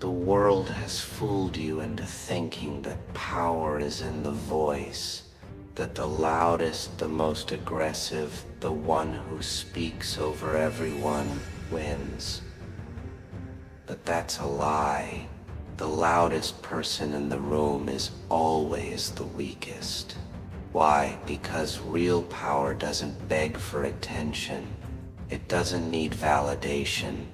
The world has fooled you into thinking that power is in the voice, that the loudest, the most aggressive, the one who speaks over everyone wins. But that's a lie. The loudest person in the room is always the weakest. Why? Because real power doesn't beg for attention. It doesn't need validation.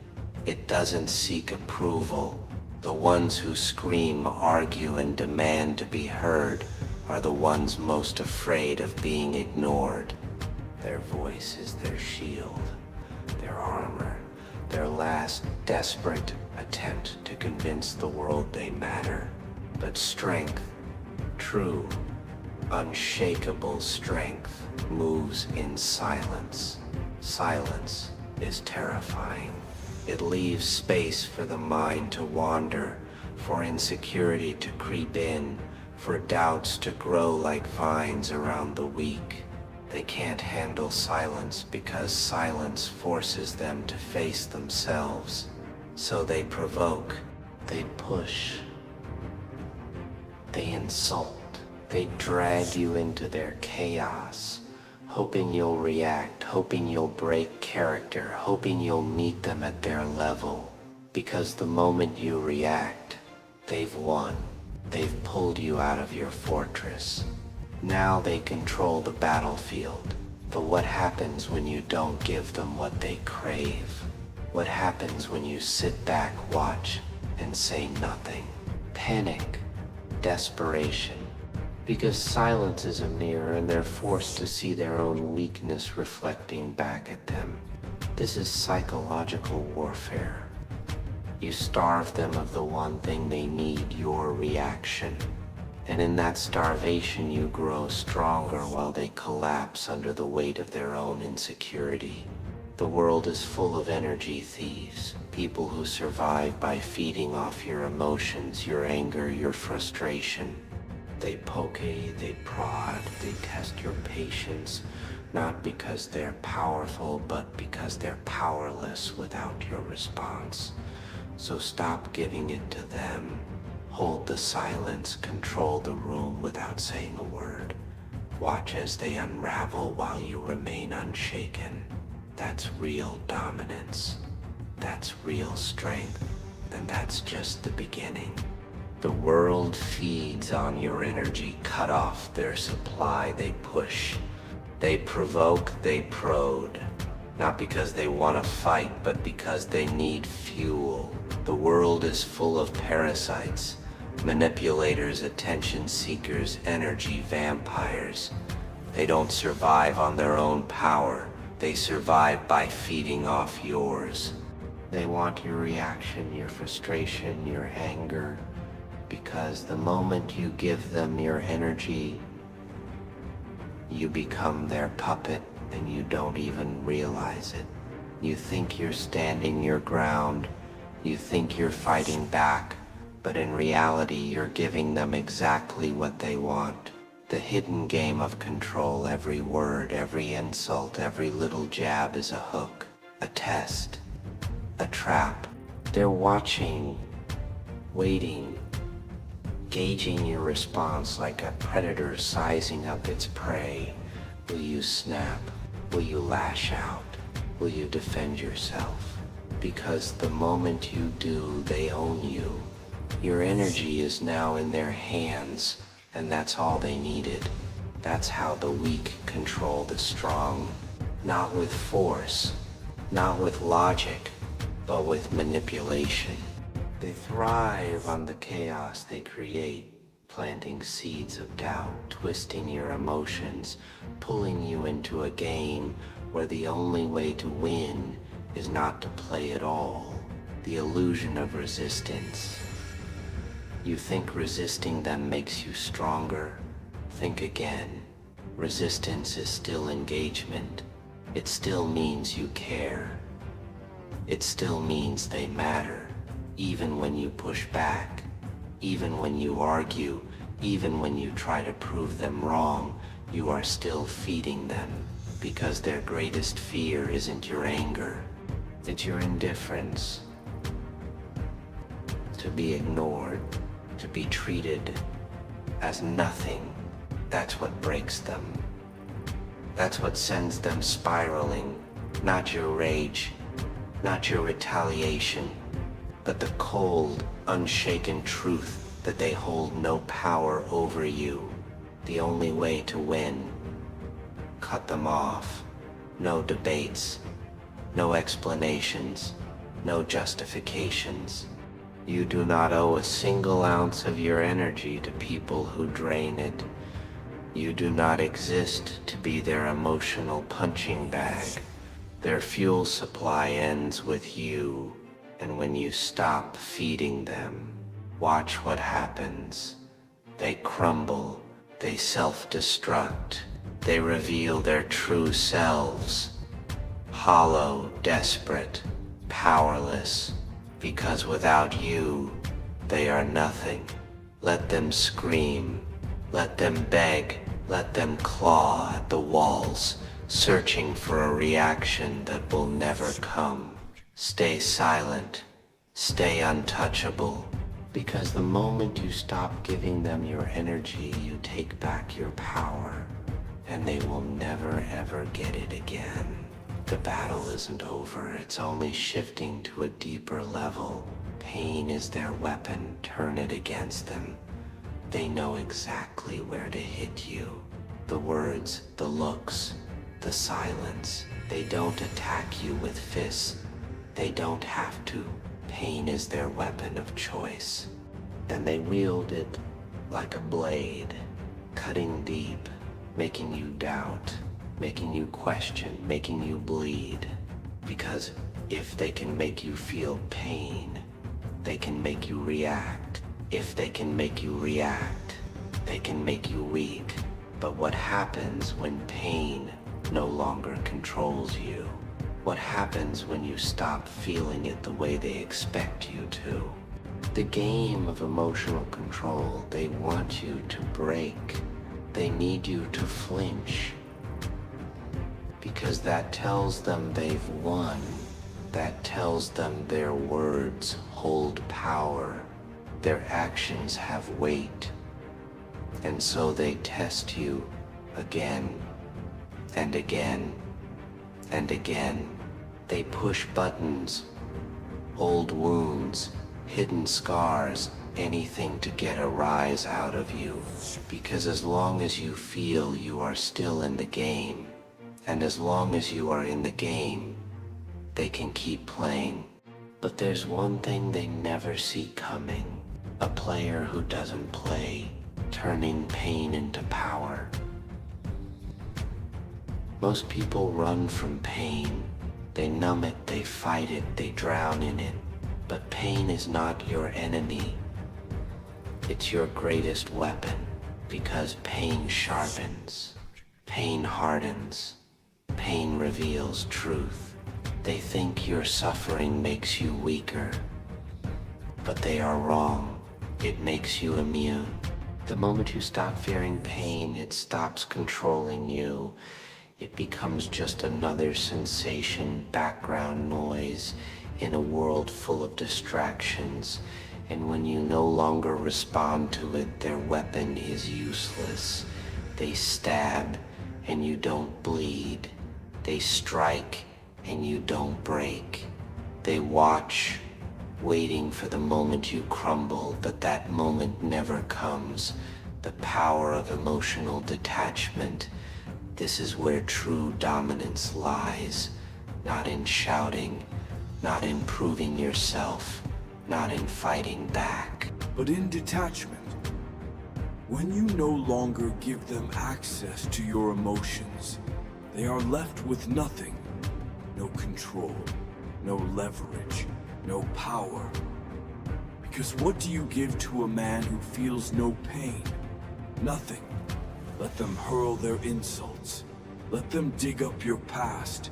It doesn't seek approval. The ones who scream, argue, and demand to be heard are the ones most afraid of being ignored. Their voice is their shield, their armor, their last desperate attempt to convince the world they matter. But strength, true, unshakable strength, moves in silence. Silence is terrifying. It leaves space for the mind to wander, for insecurity to creep in, for doubts to grow like vines around the weak. They can't handle silence because silence forces them to face themselves. So they provoke, they push, they insult, they drag you into their chaos, hoping you'll react, hoping you'll break character, hoping you'll meet them at their level. Because the moment you react, they've won. They've pulled you out of your fortress. Now they control the battlefield. But what happens when you don't give them what they crave? What happens when you sit back, watch, and say nothing? Panic, desperation. Because silence is a mirror and they're forced to see their own weakness reflecting back at them. This is psychological warfare. You starve them of the one thing they need, your reaction. And in that starvation you grow stronger while they collapse under the weight of their own insecurity. The world is full of energy thieves, people who survive by feeding off your emotions, your anger, your frustration. They poke, they prod, they test your patience, not because they're powerful, but because they're powerless without your response. So stop giving it to them. Hold the silence, control the room without saying a word. Watch as they unravel while you remain unshaken. That's real dominance. That's real strength. And that's just the beginning. The world feeds on your energy. Cut off their supply. They push. They provoke. They prod. Not because they want to fight, but because they need fuel. The world is full of parasites, manipulators, attention seekers, energy vampires. They don't survive on their own power. They survive by feeding off yours. They want your reaction, your frustration, your anger. Because the moment you give them your energy, you become their puppet and you don't even realize it. You think you're standing your ground, you think you're fighting back, but in reality you're giving them exactly what they want. The hidden game of control. Every word, every insult, every little jab is a hook, a test, a trap. They're watching, waiting, gauging your response like a predator sizing up its prey. Will you snap? Will you lash out? Will you defend yourself? Because the moment you do, they own you. Your energy is now in their hands, and that's all they needed. That's how the weak control the strong. Not with force, not with logic, but with manipulation. They thrive on the chaos they create, planting seeds of doubt, twisting your emotions, pulling you into a game where the only way to win is not to play at all. The illusion of resistance. You think resisting them makes you stronger. Think again. Resistance is still engagement. It still means you care. It still means they matter. Even when you push back, even when you argue, even when you try to prove them wrong, you are still feeding them. Because their greatest fear isn't your anger, it's your indifference. to be ignored, to be treated as nothing. That's what breaks them. That's what sends them spiraling. Not your rage, not your retaliation, but the cold, unshaken truth that they hold no power over you. The only way to win. Cut them off. No debates, no explanations, no justifications. You do not owe a single ounce of your energy to people who drain it. You do not exist to be their emotional punching bag. Their fuel supply ends with you, and when you stop feeding them, watch what happens. They crumble, they self-destruct, they reveal their true selves. Hollow, desperate, powerless, because without you, they are nothing. Let them scream, let them beg, let them claw at the walls, searching for a reaction that will never come. Stay silent, stay untouchable, because the moment you stop giving them your energy, you take back your power, and they will never ever get it again. The battle isn't over, it's only shifting to a deeper level. Pain is their weapon, turn it against them. They know exactly where to hit you. The words, the looks, the silence. They don't attack you with fists. They don't have to. Pain is their weapon of choice. And they wield it like a blade, cutting deep, making you doubt, making you question, making you bleed. Because if they can make you feel pain, they can make you react. If they can make you react, they can make you weak. But what happens when pain no longer controls you? What happens when you stop feeling it the way they expect you to? The game of emotional control, they want you to break. They need you to flinch. Because that tells them they've won. That tells them their words hold power. Their actions have weight. And so they test you again and again and again. They push buttons, old wounds, hidden scars, anything to get a rise out of you. Because as long as you feel you are still in the game, and as long as you are in the game, they can keep playing. But there's one thing they never see coming. A player who doesn't play, turning pain into power. Most people run from pain. They numb it, they fight it, they drown in it. But pain is not your enemy. It's your greatest weapon, because pain sharpens, pain hardens, pain reveals truth. They think your suffering makes you weaker, but they are wrong. It makes you immune. The moment you stop fearing pain, it stops controlling you. It becomes just another sensation, background noise in a world full of distractions. And when you no longer respond to it, their weapon is useless. They stab and you don't bleed. They strike and you don't break. They watch, waiting for the moment you crumble, but that moment never comes. The power of emotional detachment. This is where true dominance lies. Not in shouting, not in proving yourself, not in fighting back, but in detachment. When you no longer give them access to your emotions, they are left with nothing. No control, no leverage, no power. Because what do you give to a man who feels no pain? Nothing. Let them hurl their insults. Let them dig up your past.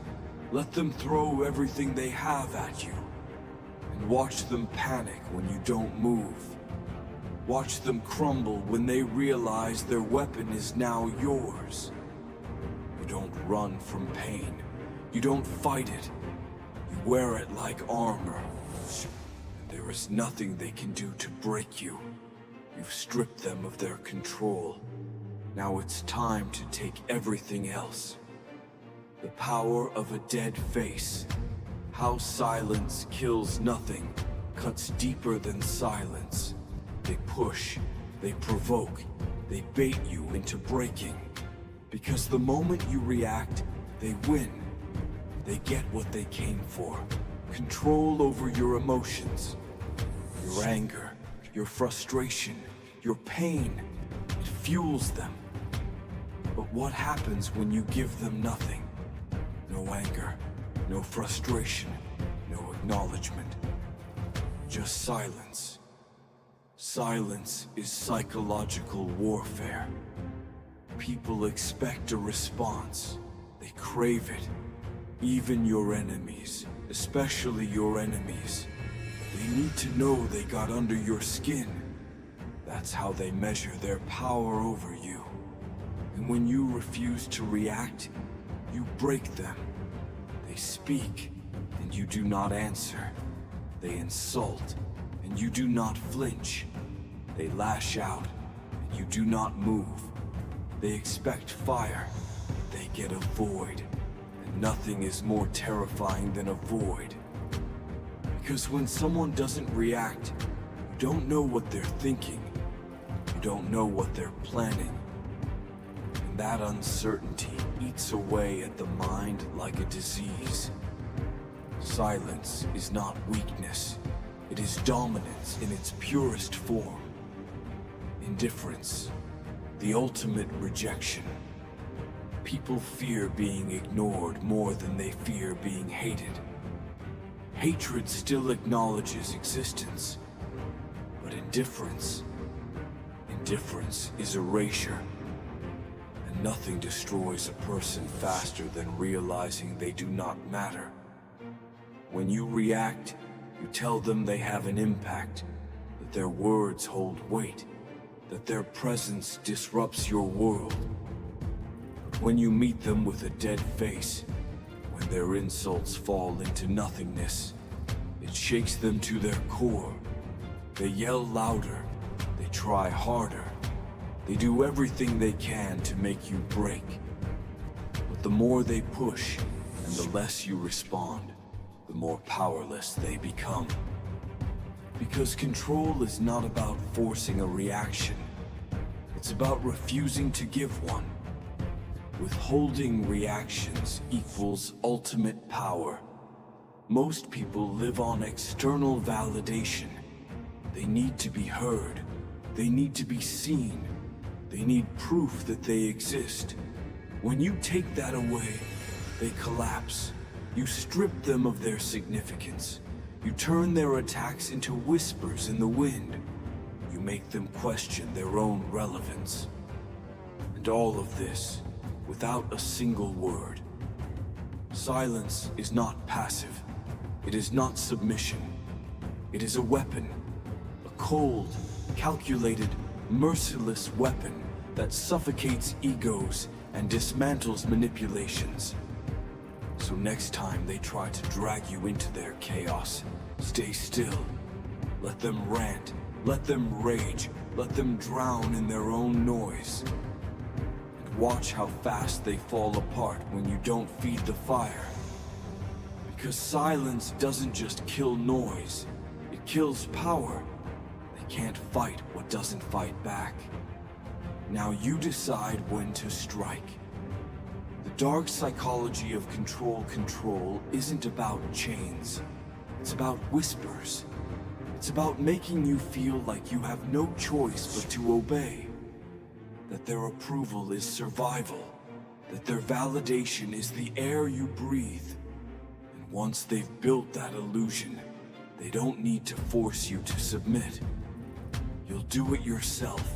Let them throw everything they have at you. And watch them panic when you don't move. Watch them crumble when they realize their weapon is now yours. You don't run from pain. You don't fight it. You wear it like armor. There is nothing they can do to break you. You've stripped them of their control. Now it's time to take everything else. The power of a dead face. How silence kills nothing, cuts deeper than silence. They push, they provoke, they bait you into breaking. Because the moment you react, they win. They get what they came for. Control over your emotions. Your anger, your frustration, your pain. It fuels them. But what happens when you give them nothing? No anger, no frustration, no acknowledgement. Just silence. Silence is psychological warfare. People expect a response. They crave it. Even your enemies, especially your enemies, they need to know they got under your skin. That's how they measure their power over you. And when you refuse to react, you break them. They speak, and you do not answer. They insult, and you do not flinch. They lash out, and you do not move. They expect fire, they get a void. And nothing is more terrifying than a void. Because when someone doesn't react, you don't know what they're thinking. You don't know what they're planning. And that uncertainty eats away at the mind like a disease. Silence is not weakness. It is dominance in its purest form. Indifference. The ultimate rejection. People fear being ignored more than they fear being hated. Hatred still acknowledges existence, but indifference is erasure. And nothing destroys a person faster than realizing they do not matter. When you react, you tell them they have an impact, that their words hold weight, that their presence disrupts your world. When you meet them with a dead face, when their insults fall into nothingness, it shakes them to their core. They yell louder, they try harder, they do everything they can to make you break. But the more they push, and the less you respond, the more powerless they become. Because control is not about forcing a reaction. It's about refusing to give one. Withholding reactions equals ultimate power. Most people live on external validation. They need to be heard. They need to be seen. They need proof that they exist. When you take that away, they collapse. You strip them of their significance. You turn their attacks into whispers in the wind. You make them question their own relevance. And all of this, without a single word. Silence is not passive. It is not submission. It is a weapon. A cold, calculated, merciless weapon that suffocates egos and dismantles manipulations. So next time they try to drag you into their chaos, stay still. Let them rant. Let them rage. Let them drown in their own noise. And watch how fast they fall apart when you don't feed the fire. Because silence doesn't just kill noise. It kills power. They can't fight what doesn't fight back. Now you decide when to strike. The dark psychology of control isn't about chains. It's about whispers. It's about making you feel like you have no choice but to obey. That their approval is survival. That their validation is the air you breathe. And once they've built that illusion, they don't need to force you to submit. You'll do it yourself.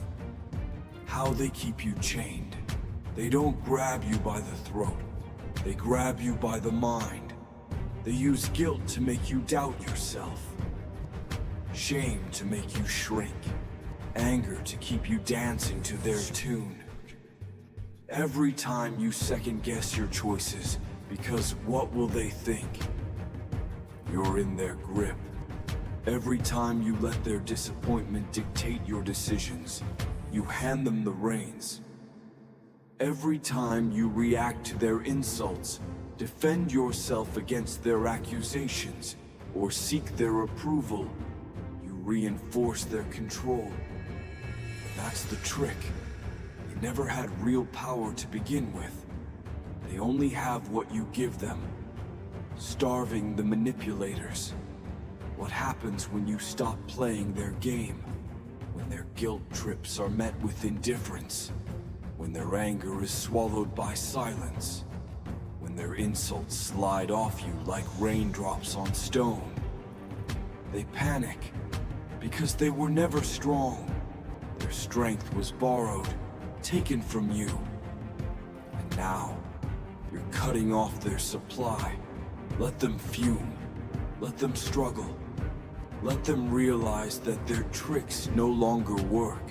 How they keep you chained. They don't grab you by the throat. They grab you by the mind. They use guilt to make you doubt yourself. Shame to make you shrink. Anger to keep you dancing to their tune. Every time you second-guess your choices, because what will they think? You're in their grip. Every time you let their disappointment dictate your decisions, you hand them the reins. Every time you react to their insults, defend yourself against their accusations, or seek their approval, you reinforce their control. That's the trick. They never had real power to begin with. They only have what you give them. Starving the manipulators. What happens when you stop playing their game? When their guilt trips are met with indifference? When their anger is swallowed by silence? When their insults slide off you like raindrops on stone? They panic because they were never strong. Their strength was borrowed, taken from you. And now, you're cutting off their supply. Let them fume. Let them struggle. Let them realize that their tricks no longer work.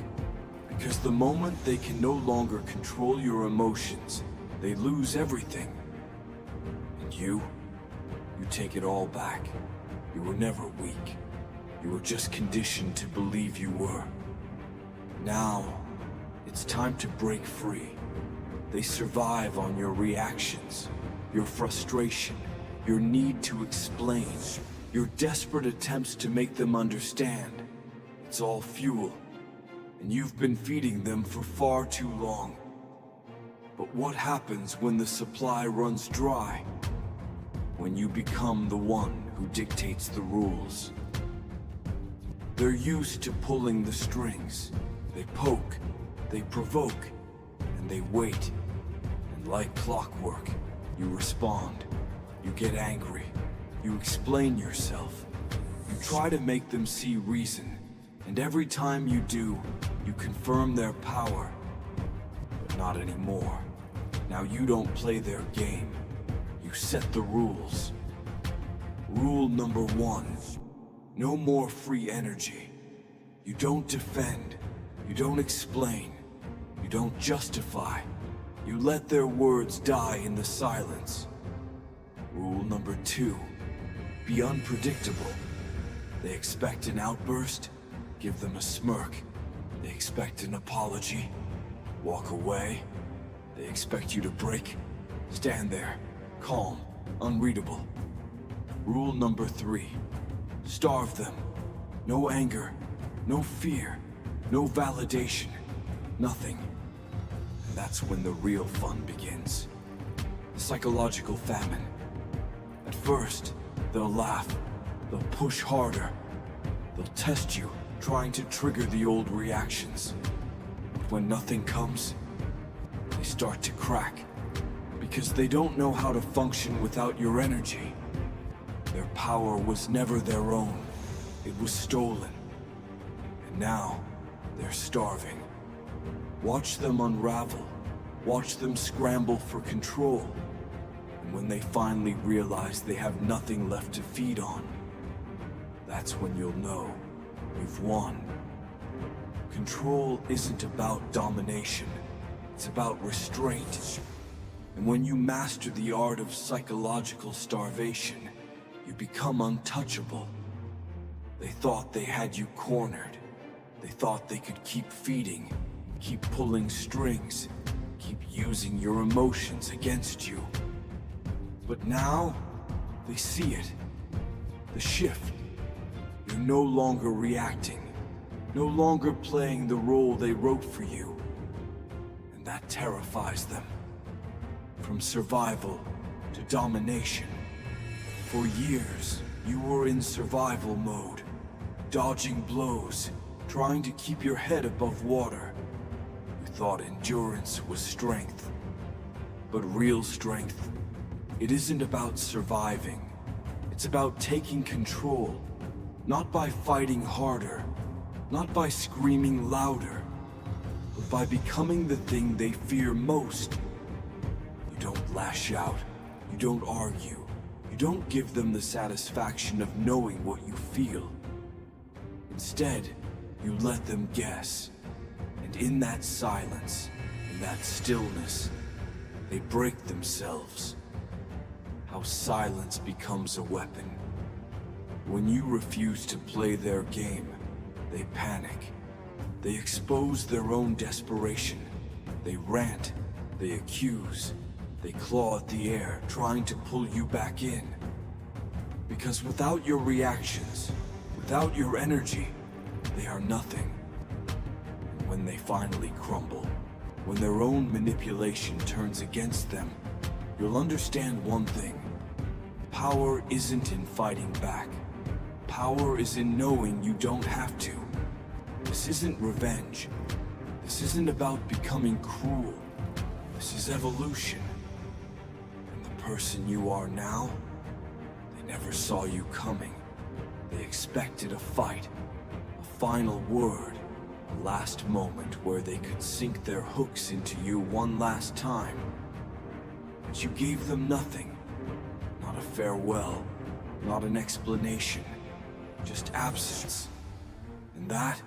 Because the moment they can no longer control your emotions, they lose everything. And you take it all back. You were never weak. You were just conditioned to believe you were. Now, it's time to break free. They survive on your reactions, your frustration, your need to explain, your desperate attempts to make them understand. It's all fuel, and you've been feeding them for far too long. But what happens when the supply runs dry? When you become the one who dictates the rules. They're used to pulling the strings. They poke, they provoke, and they wait. And like clockwork, you respond. You get angry. You explain yourself. You try to make them see reason. And every time you do, you confirm their power. But not anymore. Now you don't play their game. You set the rules. Rule number 1. No more free energy. You don't defend. You don't explain. You don't justify. You let their words die in the silence. Rule number 2. Be unpredictable. They expect an outburst. Give them a smirk. They expect an apology. Walk away. They expect you to break. Stand there, calm, unreadable. Rule number 3. Starve them. No anger, no fear, no validation, nothing. And that's when the real fun begins. Psychological famine. At first, they'll laugh. They'll push harder. They'll test you, trying to trigger the old reactions. But when nothing comes, they start to crack. Because they don't know how to function without your energy. Their power was never their own. It was stolen. And now, they're starving. Watch them unravel. Watch them scramble for control. And when they finally realize they have nothing left to feed on, that's when you'll know you've won. Control isn't about domination. It's about restraint. And when you master the art of psychological starvation, you become untouchable. They thought they had you cornered. They thought they could keep feeding, keep pulling strings, keep using your emotions against you. But now, they see it. The shift. You're no longer reacting, no longer playing the role they wrote for you. And that terrifies them. From survival to domination. For years, you were in survival mode, dodging blows, trying to keep your head above water. You thought endurance was strength. But real strength, it isn't about surviving. It's about taking control, not by fighting harder, not by screaming louder, but by becoming the thing they fear most. You don't lash out, you don't argue. You don't give them the satisfaction of knowing what you feel. Instead, you let them guess. And in that silence, in that stillness, they break themselves. How silence becomes a weapon. When you refuse to play their game, they panic. They expose their own desperation. They rant, they accuse, they claw at the air, trying to pull you back in. Because without your reactions, without your energy, they are nothing. And when they finally crumble, when their own manipulation turns against them, you'll understand one thing. Power isn't in fighting back. Power is in knowing you don't have to. This isn't revenge. This isn't about becoming cruel. This is evolution. And the person you are now, they never saw you coming. They expected a fight, a final word, a last moment where they could sink their hooks into you one last time. But you gave them nothing. Not a farewell, not an explanation, just absence. And that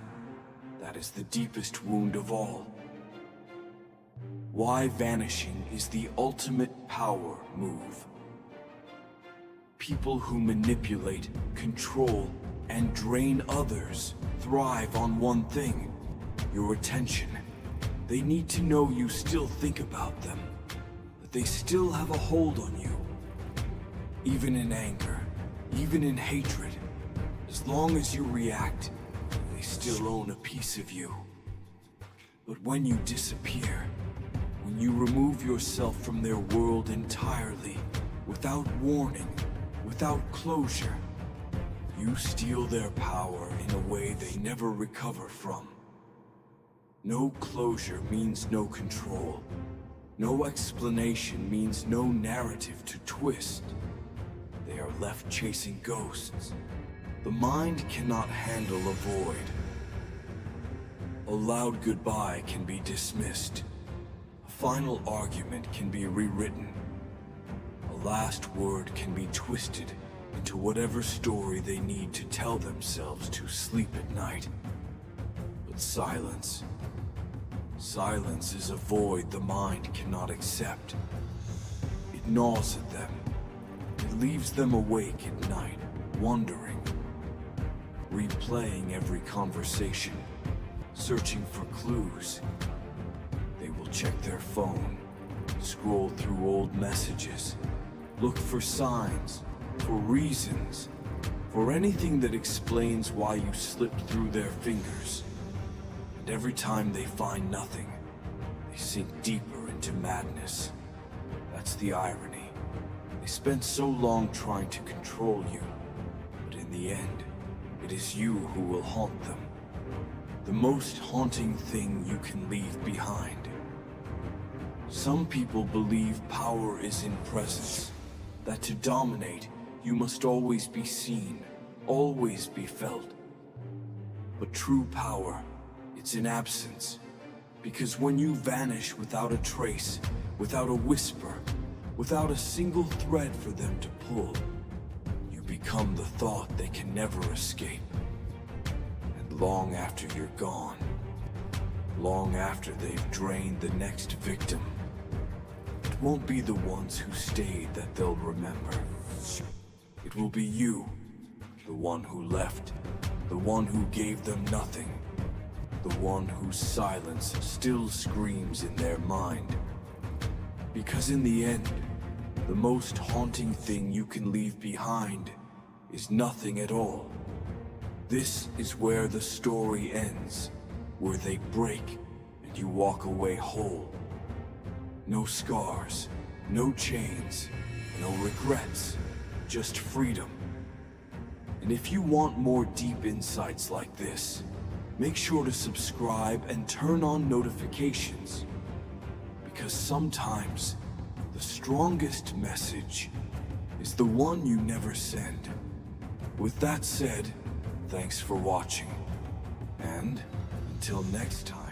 is the deepest wound of all. Why vanishing is the ultimate power move. People who manipulate, control, and drain others thrive on one thing: your attention. They need to know you still think about them, that they still have a hold on you. Even in anger, even in hatred, as long as you react, they still own a piece of you. But when you disappear, when you remove yourself from their world entirely, without warning, without closure, you steal their power in a way they never recover from. No closure means no control. No explanation means no narrative to twist. They are left chasing ghosts. The mind cannot handle a void. A loud goodbye can be dismissed. A final argument can be rewritten. A last word can be twisted into whatever story they need to tell themselves to sleep at night. But silence is a void the mind cannot accept. It gnaws at them. It leaves them awake at night, wondering, replaying every conversation, searching for clues. They will check their phone, scroll through old messages, look for signs, for reasons, for anything that explains why you slipped through their fingers. And every time they find nothing, they sink deeper into madness. That's the irony. They spent so long trying to control you, but in the end, it is you who will haunt them. The most haunting thing you can leave behind. Some people believe power is in presence, that to dominate, you must always be seen, always be felt. But true power, it's in absence. Because when you vanish without a trace, without a whisper, without a single thread for them to pull, you become the thought they can never escape. And long after you're gone, long after they've drained the next victim, it won't be the ones who stayed that they'll remember. It will be you, the one who left, the one who gave them nothing, the one whose silence still screams in their mind. Because in the end, the most haunting thing you can leave behind is nothing at all. This is where the story ends, where they break and you walk away whole. No scars, no chains, no regrets, just freedom. And if you want more deep insights like this, make sure to subscribe and turn on notifications. Because sometimes, the strongest message is the one you never send. With that said, thanks for watching. And until next time.